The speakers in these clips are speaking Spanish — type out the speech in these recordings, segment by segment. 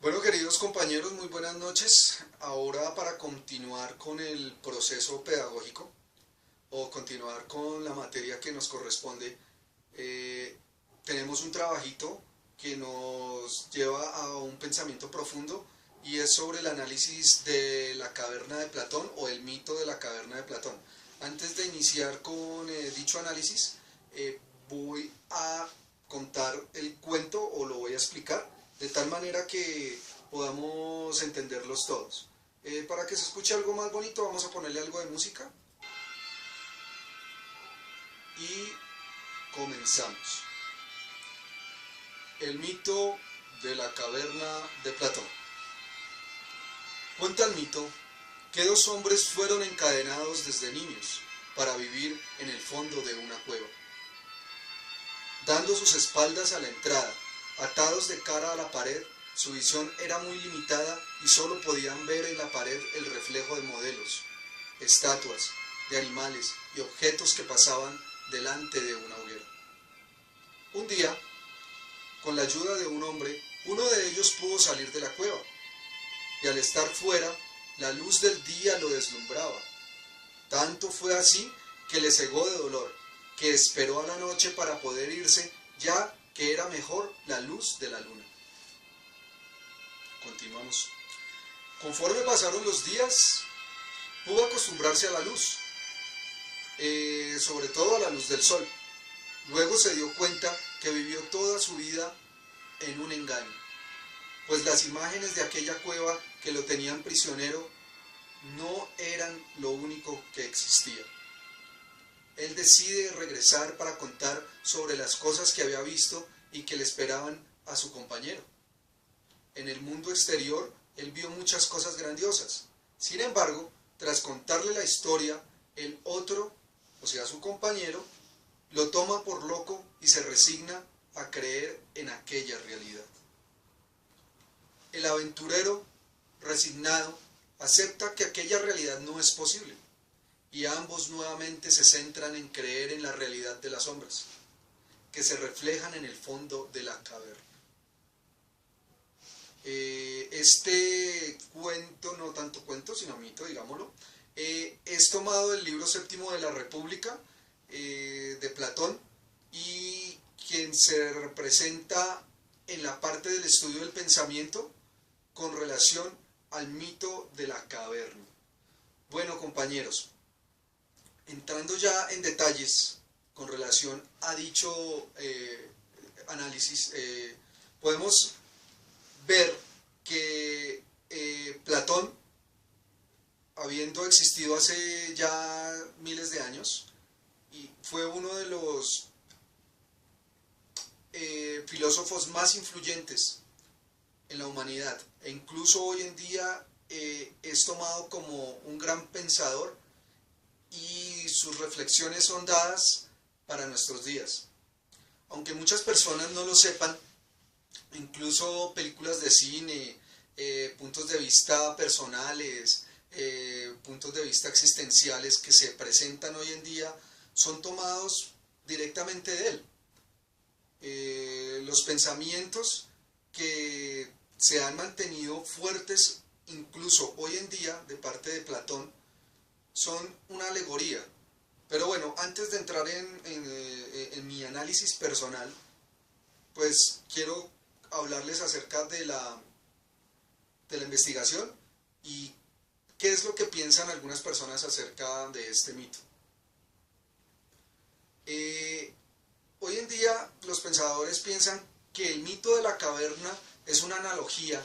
Bueno, queridos compañeros, muy buenas noches. Ahora para continuar con el proceso pedagógico o continuar con la materia que nos corresponde, eh, tenemos un trabajito que nos lleva a un pensamiento profundo y es sobre el análisis de la caverna de Platón o el mito de la caverna de Platón. Antes de iniciar con dicho análisis, voy a contar el cuento o lo voy a explicar de tal manera que podamos entenderlos todos. Para que se escuche algo más bonito, vamos a ponerle algo de música y comenzamos. El mito de la caverna de Platón. Cuenta el mito que dos hombres fueron encadenados desde niños para vivir en el fondo de una cueva. Dando sus espaldas a la entrada, atados de cara a la pared, su visión era muy limitada y solo podían ver en la pared el reflejo de modelos, estatuas, de animales y objetos que pasaban delante de una hoguera. Un día, con la ayuda de un hombre, uno de ellos pudo salir de la cueva, y al estar fuera, la luz del día lo deslumbraba. Tanto fue así que le cegó de dolor, que esperó a la noche para poder irse, ya que era mejor la luz de la luna. Continuamos. Conforme pasaron los días, pudo acostumbrarse a la luz, sobre todo a la luz del sol. Luego se dio cuenta que vivió toda su vida en un engaño, pues las imágenes de aquella cueva que lo tenían prisionero no eran lo único que existía. Él decide regresar para contar sobre las cosas que había visto y que le esperaban a su compañero. En el mundo exterior, él vio muchas cosas grandiosas. Sin embargo, tras contarle la historia, el otro, o sea su compañero, lo toma por loco y se resigna a creer en aquella realidad. El aventurero, resignado, acepta que aquella realidad no es posible, y ambos nuevamente se centran en creer en la realidad de las sombras, que se reflejan en el fondo de la caverna. Este cuento, no tanto cuento, sino mito, digámoslo, es tomado del libro séptimo de la República, de Platón, y quien se representa en la parte del estudio del pensamiento con relación al mito de la caverna. Bueno, compañeros, entrando ya en detalles con relación a dicho análisis, podemos ver que Platón, habiendo existido hace ya miles de años, y fue uno de los filósofos más influyentes en la humanidad, e incluso hoy en día es tomado como un gran pensador y sus reflexiones son dadas para nuestros días. Aunque muchas personas no lo sepan, incluso películas de cine, puntos de vista personales, puntos de vista existenciales que se presentan hoy en día son tomados directamente de él. Los pensamientos que se han mantenido fuertes incluso hoy en día de parte de Platón son una alegoría. Pero bueno, antes de entrar en mi análisis personal, pues quiero hablarles acerca de la investigación y qué es lo que piensan algunas personas acerca de este mito. Hoy en día los pensadores piensan que el mito de la caverna es una analogía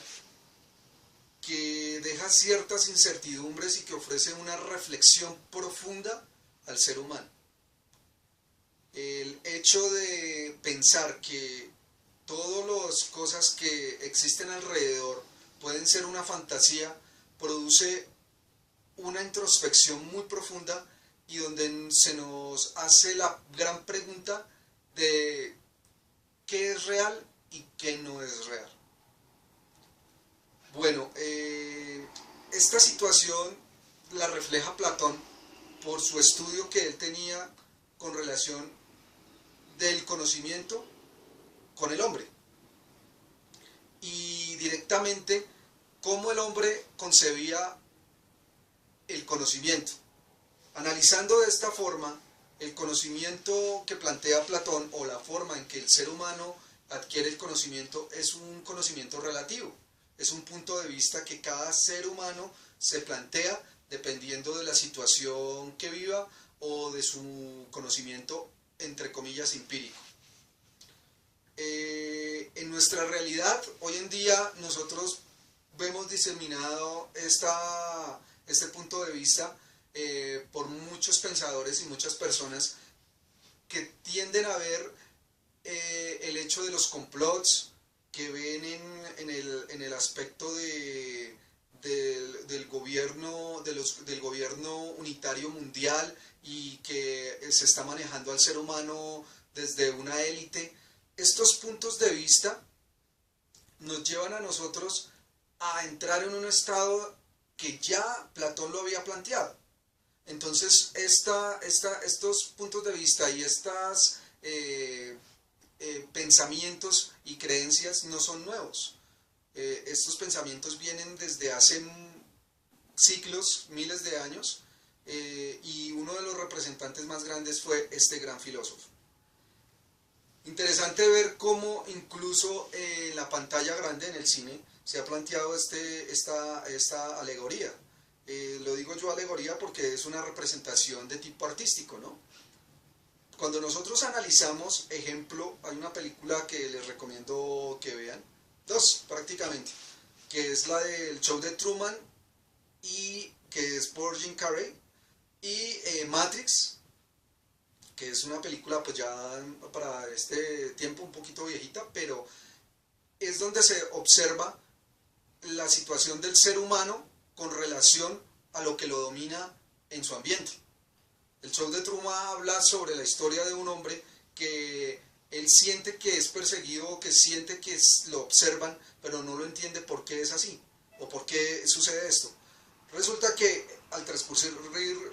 que deja ciertas incertidumbres y que ofrece una reflexión profunda al ser humano. El hecho de pensar que todas las cosas que existen alrededor pueden ser una fantasía produce una introspección muy profunda y donde se nos hace la gran pregunta de qué es real y qué no es real. Bueno, esta situación la refleja Platón por su estudio que él tenía con relación del conocimiento con el hombre. Y directamente cómo el hombre concebía el conocimiento. Analizando de esta forma, el conocimiento que plantea Platón, o la forma en que el ser humano adquiere el conocimiento, es un conocimiento relativo. Es un punto de vista que cada ser humano se plantea dependiendo de la situación que viva o de su conocimiento, entre comillas, empírico. En nuestra realidad, hoy en día, nosotros vemos diseminado este punto de vista por muchos pensadores y muchas personas que tienden a ver el hecho de los complots, que ven en el aspecto del gobierno, del gobierno unitario mundial, y que se está manejando al ser humano desde una élite. Estos puntos de vista nos llevan a nosotros a entrar en un estado que ya Platón lo había planteado. Entonces, estos puntos de vista y estos pensamientos y creencias no son nuevos. Estos pensamientos vienen desde hace siglos, miles de años, y uno de los representantes más grandes fue este gran filósofo. Interesante ver cómo incluso en la pantalla grande, en el cine, se ha planteado esta alegoría. Lo digo yo alegoría porque es una representación de tipo artístico, ¿no? Cuando nosotros analizamos, ejemplo, hay una película que les recomiendo que vean, dos prácticamente, que es la del show de Truman, y que es por Jim Carrey, y Matrix, que es una película pues ya para este tiempo un poquito viejita, pero es donde se observa la situación del ser humano con relación a lo que lo domina en su ambiente. El show de Truman habla sobre la historia de un hombre que él siente que es perseguido, que siente que lo observan, pero no lo entiende por qué es así, o por qué sucede esto. Resulta que al transcurrir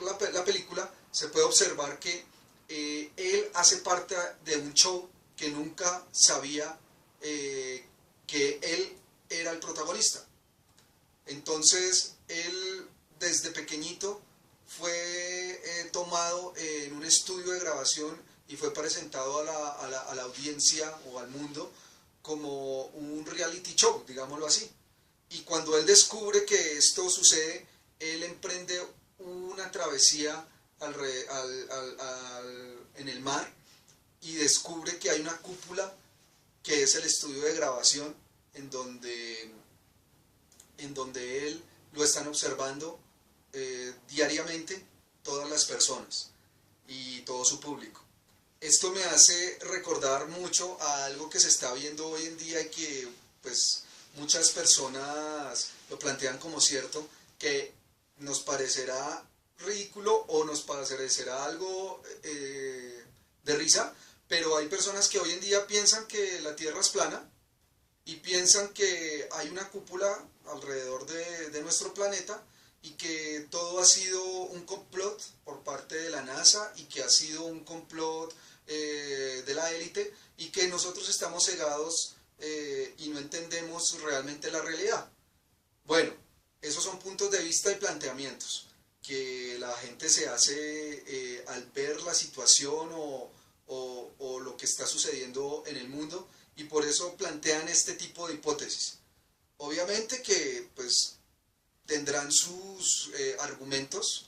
la película se puede observar que él hace parte de un show que nunca sabía que él era el protagonista. Entonces él desde pequeñito fue tomado en un estudio de grabación y fue presentado a la audiencia o al mundo como un reality show, digámoslo así. Y cuando él descubre que esto sucede, él emprende una travesía en el mar, y descubre que hay una cúpula que es el estudio de grabación en donde él lo están observando diariamente todas las personas y todo su público. Esto me hace recordar mucho a algo que se está viendo hoy en día y que pues muchas personas lo plantean como cierto, que nos parecerá ridículo o nos parecerá algo de risa, pero hay personas que hoy en día piensan que la Tierra es plana y piensan que hay una cúpula alrededor de nuestro planeta, y que todo ha sido un complot por parte de la NASA, y que ha sido un complot de la élite, y que nosotros estamos cegados y no entendemos realmente la realidad. Bueno, esos son puntos de vista y planteamientos que la gente se hace al ver la situación o lo que está sucediendo en el mundo, y por eso plantean este tipo de hipótesis. Obviamente que pues tendrán sus argumentos,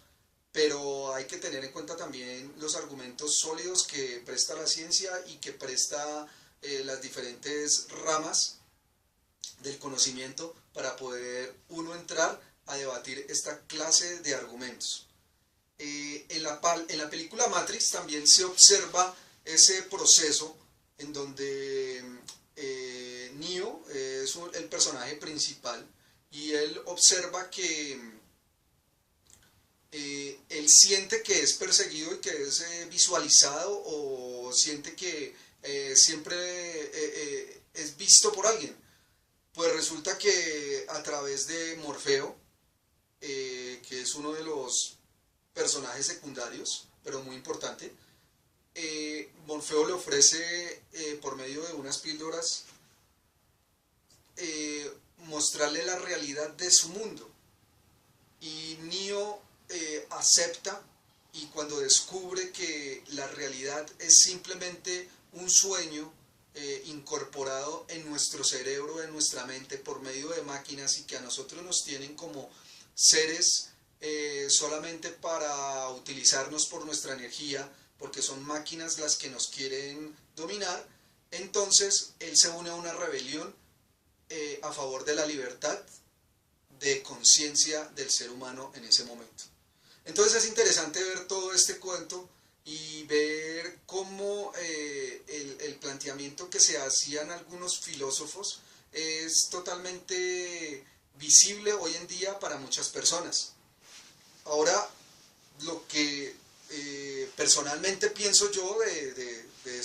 pero hay que tener en cuenta también los argumentos sólidos que presta la ciencia y que presta las diferentes ramas del conocimiento para poder uno entrar a debatir esta clase de argumentos. En la película Matrix también se observa ese proceso en donde Neo es el personaje principal, y él observa que él siente que es perseguido y que es visualizado, o siente que siempre es visto por alguien. Pues resulta que a través de Morfeo, que es uno de los personajes secundarios, pero muy importante, Morfeo le ofrece por medio de unas píldoras mostrarle la realidad de su mundo. Y Neo acepta, y cuando descubre que la realidad es simplemente un sueño incorporado en nuestro cerebro, en nuestra mente, por medio de máquinas, y que a nosotros nos tienen como seres solamente para utilizarnos por nuestra energía, porque son máquinas las que nos quieren dominar, entonces él se une a una rebelión a favor de la libertad de conciencia del ser humano en ese momento. Entonces es interesante ver todo este cuento y ver cómo el planteamiento que se hacían algunos filósofos es totalmente visible hoy en día para muchas personas. Ahora, lo que personalmente pienso yo de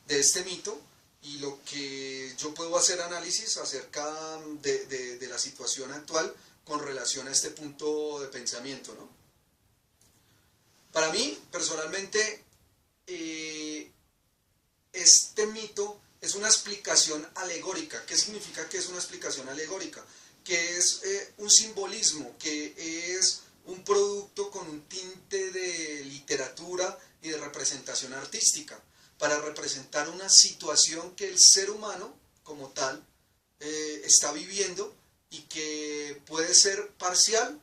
este mito, y lo que yo puedo hacer análisis acerca de la situación actual con relación a este punto de pensamiento, ¿no? Para mí, personalmente, este mito es una explicación alegórica. ¿Qué significa que es una explicación alegórica? Que es un simbolismo, que es un producto con un tinte de literatura y de representación artística, para representar una situación que el ser humano, como tal, está viviendo, y que puede ser parcial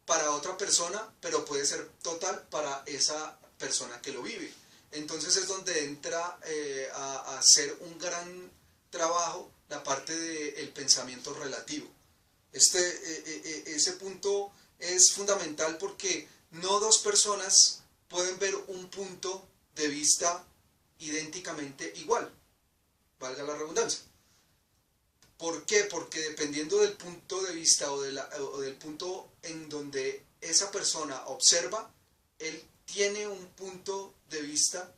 para otra persona, pero puede ser total para esa persona que lo vive. Entonces es donde entra a hacer un gran trabajo la parte del pensamiento relativo. Ese punto es fundamental, porque no dos personas pueden ver un punto de vista idénticamente igual, valga la redundancia. ¿Por qué? Porque dependiendo del punto de vista o del punto en donde esa persona observa, él tiene un punto de vista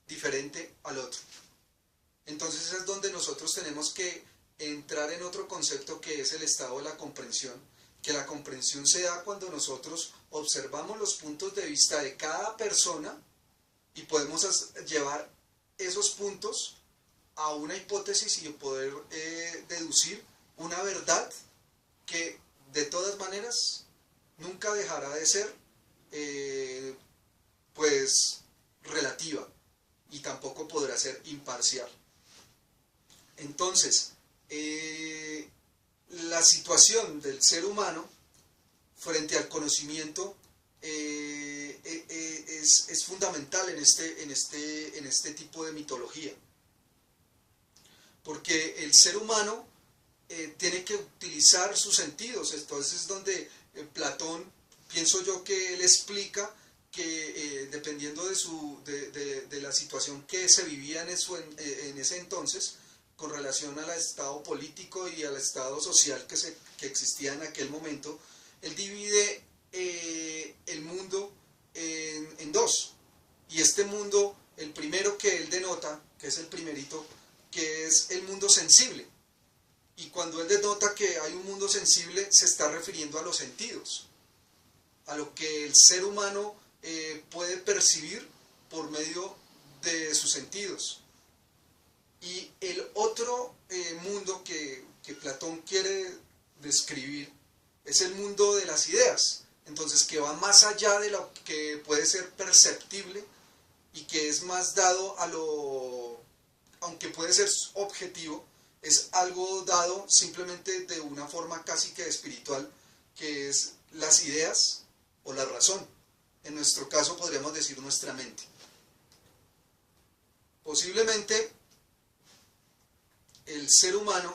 diferente al otro. Entonces es donde nosotros tenemos que entrar en otro concepto, que es el estado de la comprensión, que la comprensión se da cuando nosotros observamos los puntos de vista de cada persona y podemos llevar esos puntos a una hipótesis y poder deducir una verdad que de todas maneras nunca dejará de ser pues relativa, y tampoco podrá ser imparcial. Entonces, la situación del ser humano frente al conocimiento es fundamental en este tipo de mitología, porque el ser humano tiene que utilizar sus sentidos. Entonces es donde Platón, pienso yo que él explica que dependiendo de la situación que se vivía en ese entonces, con relación al estado político y al estado social que existía en aquel momento, él divide el mundo en dos. Y este mundo, el primero que él denota, que es el primerito, que es el mundo sensible. Y cuando él denota que hay un mundo sensible, se está refiriendo a los sentidos, a lo que el ser humano puede percibir por medio de sus sentidos. Y el otro mundo que Platón quiere describir es el mundo de las ideas, entonces que va más allá de lo que puede ser perceptible, y que es más dado a lo, aunque puede ser objetivo, es algo dado simplemente de una forma casi que espiritual, que es las ideas o la razón. En nuestro caso podríamos decir nuestra mente. Posiblemente el ser humano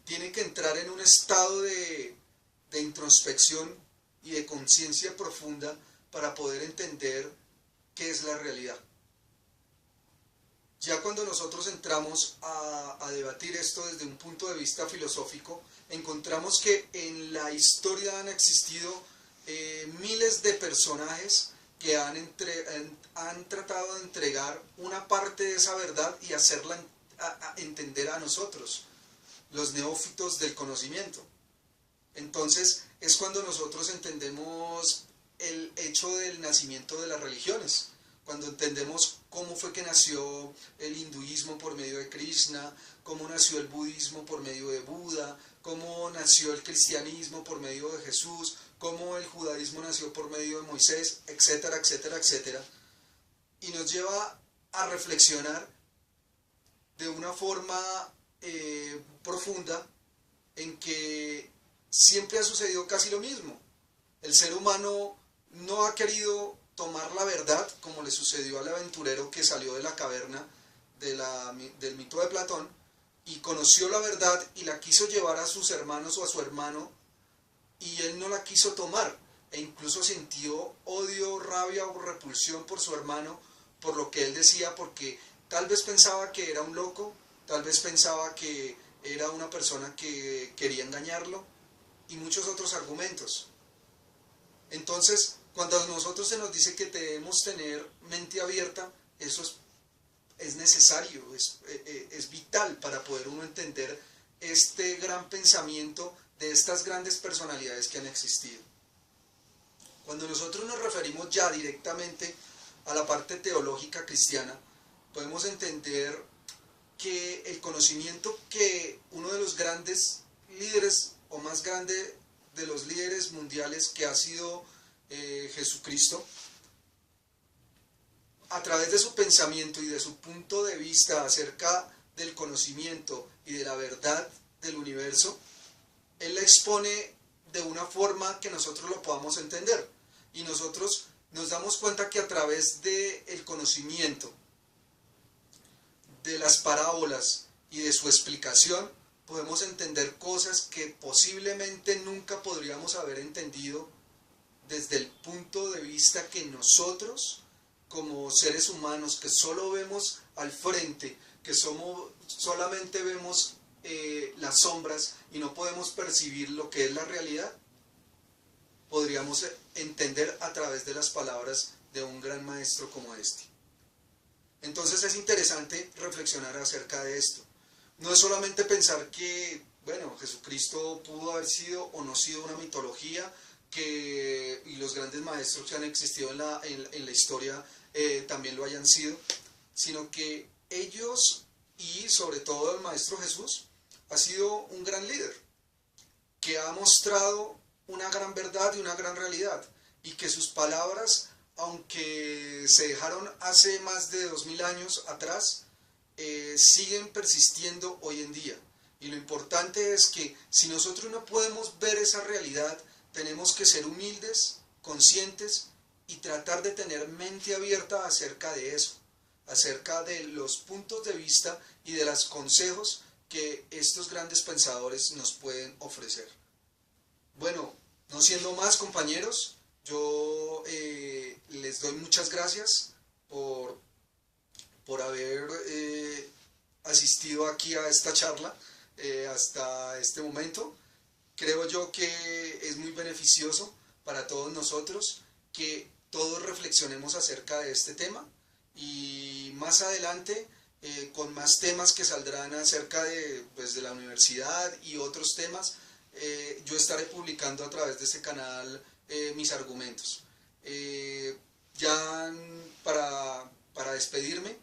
tiene que entrar en un estado de introspección y de conciencia profunda para poder entender qué es la realidad. Ya cuando nosotros entramos a debatir esto desde un punto de vista filosófico, encontramos que en la historia han existido miles de personajes que han tratado de entregar una parte de esa verdad y hacerla a entender a nosotros, los neófitos del conocimiento. Entonces es cuando nosotros entendemos el hecho del nacimiento de las religiones, cuando entendemos cómo fue que nació el hinduismo por medio de Krishna, cómo nació el budismo por medio de Buda, cómo nació el cristianismo por medio de Jesús, cómo el judaísmo nació por medio de Moisés, etcétera, etcétera, etcétera. Y nos lleva a reflexionar de una forma profunda en que siempre ha sucedido casi lo mismo. El ser humano no ha querido tomar la verdad, como le sucedió al aventurero que salió de la caverna del mito de Platón, y conoció la verdad y la quiso llevar a sus hermanos o a su hermano, y él no la quiso tomar, e incluso sintió odio, rabia o repulsión por su hermano, por lo que él decía, porque tal vez pensaba que era un loco, tal vez pensaba que era una persona que quería engañarlo, y muchos otros argumentos. Entonces, cuando a nosotros se nos dice que debemos tener mente abierta, eso es necesario, es vital para poder uno entender este gran pensamiento de estas grandes personalidades que han existido. Cuando nosotros nos referimos ya directamente a la parte teológica cristiana, podemos entender que el conocimiento que uno de los grandes líderes o más grande de los líderes mundiales que ha sido Jesucristo, a través de su pensamiento y de su punto de vista acerca del conocimiento y de la verdad del universo, él la expone de una forma que nosotros lo podamos entender, y nosotros nos damos cuenta que a través del conocimiento, de las parábolas y de su explicación, podemos entender cosas que posiblemente nunca podríamos haber entendido desde el punto de vista que nosotros, como seres humanos, que solo vemos al frente, que solamente vemos las sombras y no podemos percibir lo que es la realidad, podríamos entender a través de las palabras de un gran maestro como este. Entonces es interesante reflexionar acerca de esto. No es solamente pensar que, bueno, Jesucristo pudo haber sido o no sido una mitología, y los grandes maestros que han existido en la historia también lo hayan sido, sino que ellos, y sobre todo el Maestro Jesús, ha sido un gran líder, que ha mostrado una gran verdad y una gran realidad, y que sus palabras, aunque se dejaron hace más de 2000 años atrás, siguen persistiendo hoy en día. Y lo importante es que si nosotros no podemos ver esa realidad, tenemos que ser humildes, conscientes y tratar de tener mente abierta acerca de eso, acerca de los puntos de vista y de los consejos que estos grandes pensadores nos pueden ofrecer. Bueno, no siendo más, compañeros, yo les doy muchas gracias por haber asistido aquí a esta charla hasta este momento. Creo yo que es muy beneficioso para todos nosotros que todos reflexionemos acerca de este tema, y más adelante con más temas que saldrán acerca de la universidad y otros temas, yo estaré publicando a través de este canal mis argumentos. Ya para despedirme,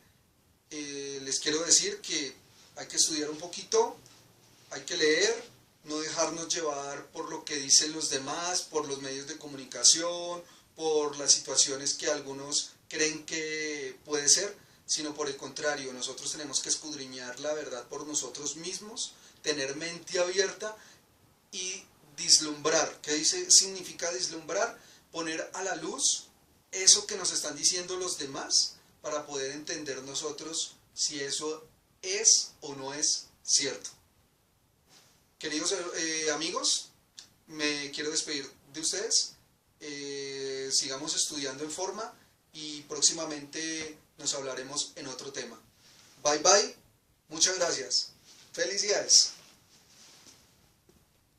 les quiero decir que hay que estudiar un poquito, hay que leer, no dejarnos llevar por lo que dicen los demás, por los medios de comunicación, por las situaciones que algunos creen que puede ser, sino por el contrario, nosotros tenemos que escudriñar la verdad por nosotros mismos, tener mente abierta y vislumbrar. ¿Qué significa vislumbrar? Poner a la luz eso que nos están diciendo los demás para poder entender nosotros si eso es o no es cierto. Queridos amigos, me quiero despedir de ustedes. Sigamos estudiando en forma y próximamente nos hablaremos en otro tema. Bye bye, muchas gracias, felicidades.